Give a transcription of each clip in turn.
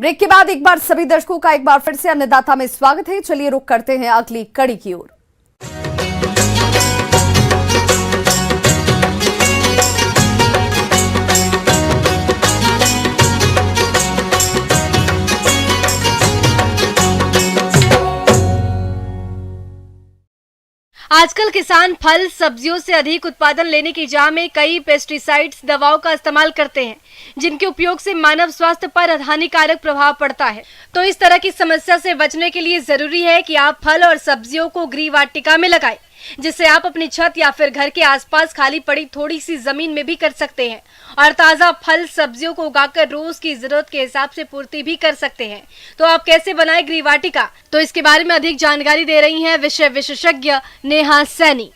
Break के बाद एक बार सभी दर्शकों का एक बार फिर से अन्नदाता में स्वागत है। चलिए रुक करते हैं अगली कड़ी की ओर। आजकल किसान फल सब्जियों से अधिक उत्पादन लेने की चाह में कई पेस्टिसाइड्स दवाओं का इस्तेमाल करते हैं, जिनके उपयोग से मानव स्वास्थ्य पर हानिकारक प्रभाव पड़ता है। तो इस तरह की समस्या से बचने के लिए जरूरी है कि आप फल और सब्जियों को गृह वाटिका में लगाएं, जिससे आप अपनी छत या फिर घर के आसपास खाली पड़ी थोड़ी सी जमीन में भी कर सकते हैं और ताजा फल सब्जियों को उगाकर रोज की जरूरत के हिसाब से पूर्ति भी कर सकते हैं। तो आप कैसे बनाएं गृह वाटिका, तो इसके बारे में अधिक जानकारी दे रही हैं विषय विशेषज्ञ नेहा सैनी।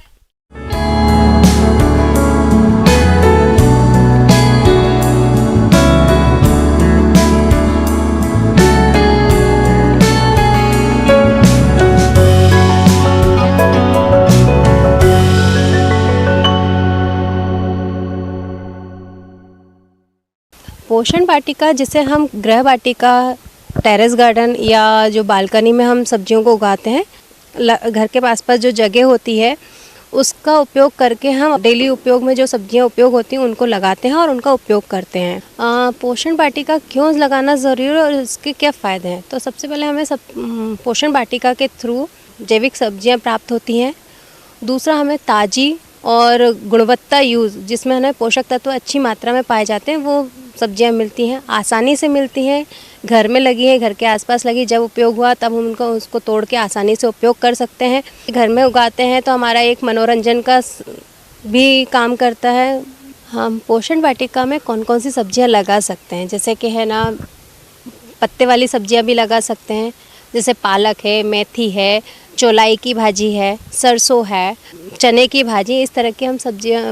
पोषण वाटिका, जिसे हम गृह वाटिका, टेरेस गार्डन या जो बालकनी में हम सब्जियों को उगाते हैं, घर के आसपास जो जगह होती है उसका उपयोग करके हम डेली उपयोग में जो सब्जियां उपयोग होती हैं उनको लगाते हैं और उनका उपयोग करते हैं। पोषण वाटिका क्यों लगाना ज़रूरी है और इसके क्या फ़ायदे हैं? तो सबसे पहले हमें पोषण वाटिका के थ्रू जैविक सब्जियाँ प्राप्त होती हैं। दूसरा, हमें ताज़ी और गुणवत्ता यूज़, जिसमें हमें पोषक तत्व अच्छी मात्रा में पाए जाते हैं, वो सब्जियां मिलती हैं, आसानी से मिलती हैं, घर में लगी है, घर के आसपास लगी, जब उपयोग हुआ तब हम उसको तोड़ के आसानी से उपयोग कर सकते हैं। घर में उगाते हैं तो हमारा एक मनोरंजन का भी काम करता है। हम पोषण वाटिका में कौन कौन सी सब्जियां लगा सकते हैं, जैसे कि है ना, पत्ते वाली सब्जियां भी लगा सकते हैं, जैसे पालक है, मेथी है, चौलाई की भाजी है, सरसों है, चने की भाजी, इस तरह की हम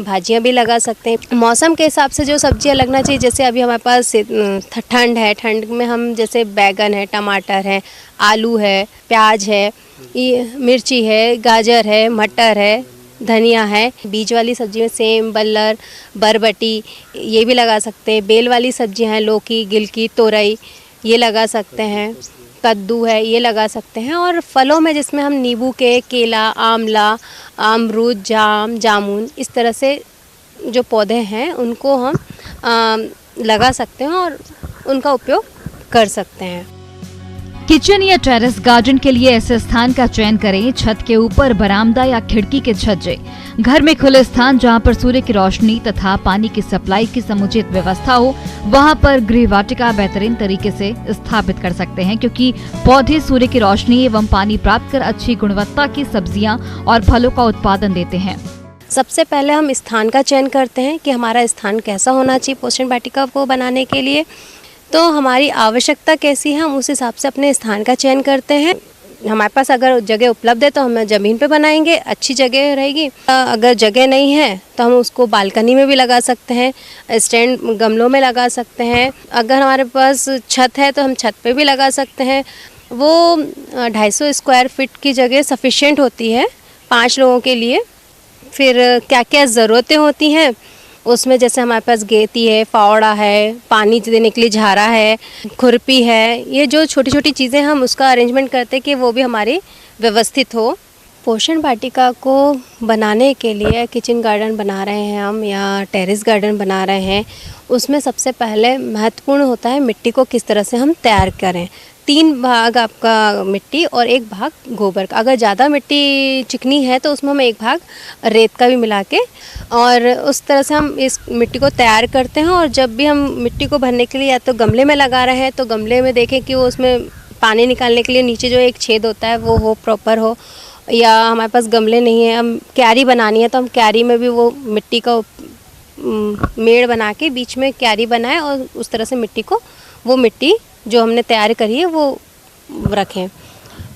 भाजियाँ भी लगा सकते हैं। मौसम के हिसाब से जो सब्जियां लगना चाहिए, जैसे अभी हमारे पास ठंड है, ठंड में हम जैसे बैगन है, टमाटर है, आलू है, प्याज है, मिर्ची है, गाजर है, मटर है, धनिया है। बीज वाली सब्जी में सेम, बल्लर, बरबटी, ये भी लगा सकते हैं। बेल वाली सब्जियाँ हैं, लौकी, गिलकी, तोरई, ये लगा सकते हैं। कद्दू है, ये लगा सकते हैं। और फलों में जिसमें हम नींबू के, केला, आंवला, अमरूद, जाम, जामुन, इस तरह से जो पौधे हैं उनको हम लगा सकते हैं और उनका उपयोग कर सकते हैं। किचन या टेरेस गार्डन के लिए ऐसे स्थान का चयन करें, छत के ऊपर, बरामदा या खिड़की के छज्जे, घर में खुले स्थान जहां पर सूर्य की रोशनी तथा पानी की सप्लाई की समुचित व्यवस्था हो, वहां पर गृह वाटिका बेहतरीन तरीके से स्थापित कर सकते हैं, क्योंकि पौधे सूर्य की रोशनी एवं पानी प्राप्त कर अच्छी गुणवत्ता की सब्जियां और फलों का उत्पादन देते हैं। सबसे पहले हम स्थान का चयन करते हैं कि हमारा स्थान कैसा होना चाहिए पोषण वाटिका को बनाने के लिए। तो हमारी आवश्यकता कैसी है, हम उस हिसाब से अपने स्थान का चयन करते हैं। हमारे पास अगर जगह उपलब्ध है तो हम ज़मीन पे बनाएंगे, अच्छी जगह रहेगी। अगर जगह नहीं है तो हम उसको बालकनी में भी लगा सकते हैं, स्टैंड गमलों में लगा सकते हैं। अगर हमारे पास छत है तो हम छत पे भी लगा सकते हैं। वो 250 स्क्वायर फीट की जगह सफिशिएंट होती है 5 लोगों के लिए। फिर क्या क्या ज़रूरतें होती हैं उसमें, जैसे हमारे पास गेती है, फावड़ा है, पानी देने के लिए झारा है, खुरपी है, ये जो छोटी छोटी चीज़ें हम उसका अरेंजमेंट करते हैं कि वो भी हमारी व्यवस्थित हो। पोषण वाटिका को बनाने के लिए किचन गार्डन बना रहे हैं हम या टेरेस गार्डन बना रहे हैं, उसमें सबसे पहले महत्वपूर्ण होता है मिट्टी को किस तरह से हम तैयार करें। 3 भाग आपका मिट्टी और 1 भाग गोबर का। अगर ज़्यादा मिट्टी चिकनी है तो उसमें हम 1 भाग रेत का भी मिला के, और उस तरह से हम इस मिट्टी को तैयार करते हैं। और जब भी हम मिट्टी को भरने के लिए या तो गमले में लगा रहे हैं तो गमले में देखें कि वो उसमें पानी निकालने के लिए नीचे जो एक छेद होता है वो हो, प्रॉपर हो। या हमारे पास गमले नहीं है, हम क्यारी बनानी है तो हम क्यारी में भी वो मिट्टी का मेड़ बना के बीच में क्यारी बनाए और उस तरह से मिट्टी को, वो मिट्टी जो हमने तैयार करी है वो रखें।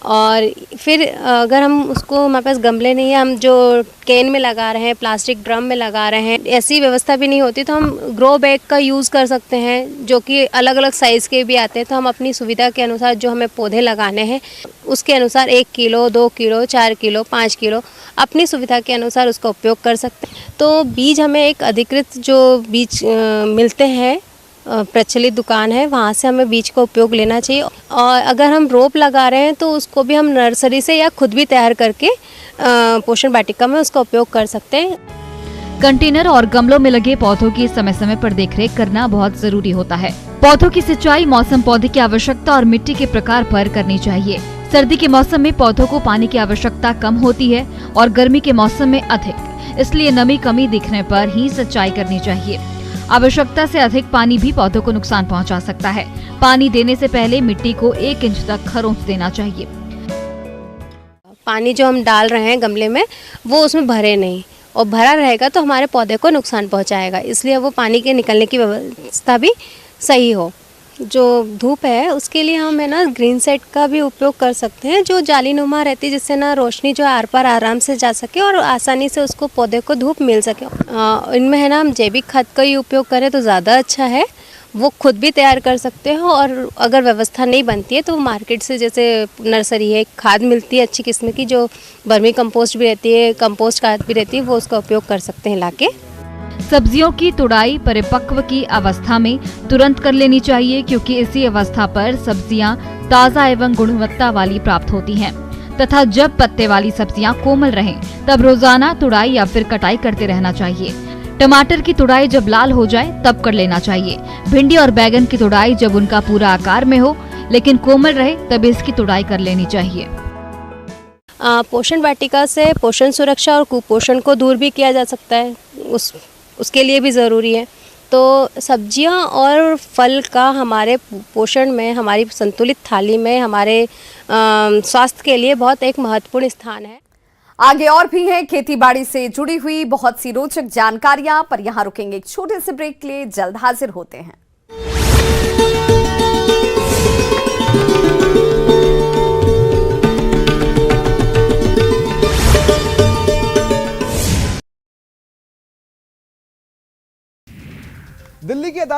और फिर अगर हम उसको, हमारे पास गमले नहीं है, हम जो कैन में लगा रहे हैं, प्लास्टिक ड्रम में लगा रहे हैं, ऐसी व्यवस्था भी नहीं होती तो हम ग्रो बैग का यूज़ कर सकते हैं, जो कि अलग अलग साइज़ के भी आते हैं। तो हम अपनी सुविधा के अनुसार जो हमें पौधे लगाने हैं उसके अनुसार 1 किलो, 2 किलो, 4 किलो, 5 किलो अपनी सुविधा के अनुसार उसका उपयोग कर सकते हैं। तो बीज हमें एक अधिकृत जो बीज मिलते हैं प्रचलित दुकान है, वहाँ से हमें बीज का उपयोग लेना चाहिए। और अगर हम रोप लगा रहे हैं तो उसको भी हम नर्सरी से या खुद भी तैयार करके पोषण वाटिका में उसका उपयोग कर सकते हैं। कंटेनर और गमलों में लगे पौधों की समय समय पर देखरेख करना बहुत जरूरी होता है। पौधों की सिंचाई मौसम, पौधे की आवश्यकता और मिट्टी के प्रकार पर करनी चाहिए। सर्दी के मौसम में पौधों को पानी की आवश्यकता कम होती है और गर्मी के मौसम में अधिक, इसलिए नमी कमी दिखने पर ही सिंचाई करनी चाहिए। आवश्यकता से अधिक पानी भी पौधों को नुकसान पहुंचा सकता है। पानी देने से पहले मिट्टी को 1 इंच तक खरोंच देना चाहिए। पानी जो हम डाल रहे हैं गमले में वो उसमें भरे नहीं, और भरा रहेगा तो हमारे पौधे को नुकसान पहुंचाएगा, इसलिए वो पानी के निकलने की व्यवस्था भी सही हो। जो धूप है उसके लिए हम है ना ग्रीन सेट का भी उपयोग कर सकते हैं, जो जालीनुमा रहती है, जिससे ना रोशनी जो आर पार आराम से जा सके और आसानी से उसको पौधे को धूप मिल सके। इनमें है ना हम जैविक खाद का ही उपयोग करें तो ज़्यादा अच्छा है। वो खुद भी तैयार कर सकते हो, और अगर व्यवस्था नहीं बनती है तो मार्केट से, जैसे नर्सरी है, खाद मिलती है अच्छी किस्म की, जो वर्मी कंपोस्ट भी रहती है, कंपोस्ट खाद भी रहती है, वो उसका उपयोग कर सकते हैं लाके। सब्जियों की तुड़ाई परिपक्व की अवस्था में तुरंत कर लेनी चाहिए, क्योंकि इसी अवस्था पर सब्जियां ताज़ा एवं गुणवत्ता वाली प्राप्त होती हैं, तथा जब पत्ते वाली सब्जियां कोमल रहें तब रोजाना तुड़ाई या फिर कटाई करते रहना चाहिए। टमाटर की तुड़ाई जब लाल हो जाए तब कर लेना चाहिए। भिंडी और बैगन की तुड़ाई जब उनका पूरा आकार में हो लेकिन कोमल रहे तब इसकी तुड़ाई कर लेनी चाहिए। पोषण वाटिका से पोषण सुरक्षा और कुपोषण को दूर भी किया जा सकता है, उसके लिए भी ज़रूरी है। तो सब्जियां और फल का हमारे पोषण में, हमारी संतुलित थाली में, हमारे स्वास्थ्य के लिए बहुत एक महत्वपूर्ण स्थान है। आगे और भी हैं खेतीबाड़ी से जुड़ी हुई बहुत सी रोचक जानकारियां, पर यहां रुकेंगे एक छोटे से ब्रेक के लिए। जल्द हाजिर होते हैं। दिल्ली की अदालत